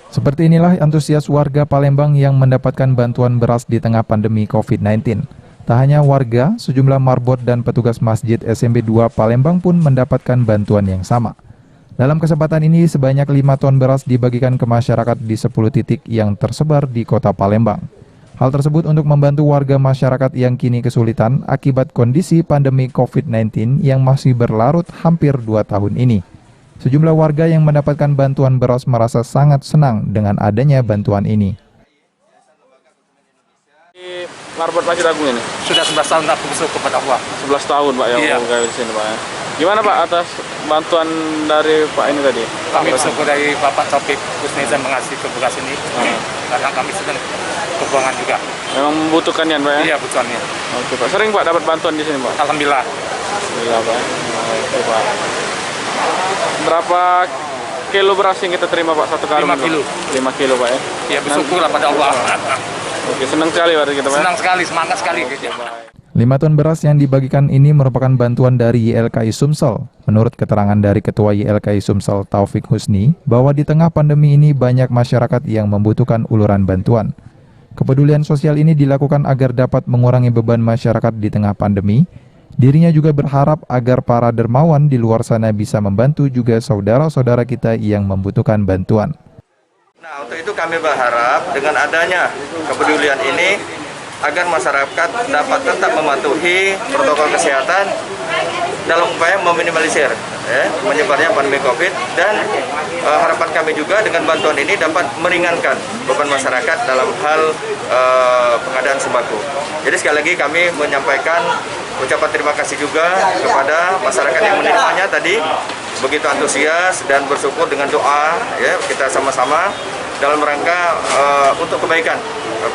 Seperti inilah antusias warga Palembang yang mendapatkan bantuan beras di tengah pandemi COVID-19. Tak hanya warga, sejumlah marbot dan petugas masjid SMP 2 Palembang pun mendapatkan bantuan yang sama. Dalam kesempatan ini, sebanyak 5 ton beras dibagikan ke masyarakat di 10 titik yang tersebar di kota Palembang. Hal tersebut untuk membantu warga masyarakat yang kini kesulitan akibat kondisi pandemi COVID-19 yang masih berlarut hampir 2 tahun ini. Sejumlah warga yang mendapatkan bantuan beras merasa sangat senang dengan adanya bantuan ini. Marbot Masjid Agung ini? Sudah 11 tahun aku bersyukur kepada Allah. 11 tahun Pak yang bekerja di sini Pak ya. Gimana Pak atas bantuan dari Pak ini tadi? Kami bersyukur dari Bapak Taufik Kusnizam mengasih ke beras ini. Karena kami sedang kekurangan juga. Memang membutuhkannya Pak ya? Iya, butuhannya. Oke Pak, sering Pak dapat bantuan di sini Pak? Alhamdulillah. Alhamdulillah Pak. Oke Pak. Berapa kilo beras yang kita terima Pak satu kali? 5 kilo. 5 kilo Pak ya? Iya, bersyukurlah pada Allah. Oke, senang sekali Pak kita Pak. Senang sekali, semangat sekali. 5 ton beras yang dibagikan ini merupakan bantuan dari YLKI Sumsel. Menurut keterangan dari Ketua YLKI Sumsel Taufik Husni, bahwa di tengah pandemi ini banyak masyarakat yang membutuhkan uluran bantuan. Kepedulian sosial ini dilakukan agar dapat mengurangi beban masyarakat di tengah pandemi. Dirinya juga berharap agar para dermawan di luar sana bisa membantu juga saudara-saudara kita yang membutuhkan bantuan. Nah, untuk itu kami berharap dengan adanya kepedulian ini agar masyarakat dapat tetap mematuhi protokol kesehatan dalam upaya meminimalisir menyebarnya pandemi COVID, dan harapan kami juga dengan bantuan ini dapat meringankan beban masyarakat dalam hal pengadaan sembako. Jadi sekali lagi kami menyampaikan ucapan terima kasih juga kepada masyarakat yang menerimanya tadi begitu antusias dan bersyukur dengan doa ya kita sama-sama dalam rangka untuk kebaikan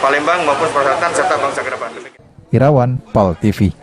Palembang maupun persyaratan serta bangsa ke depan. Irawan, PAL TV.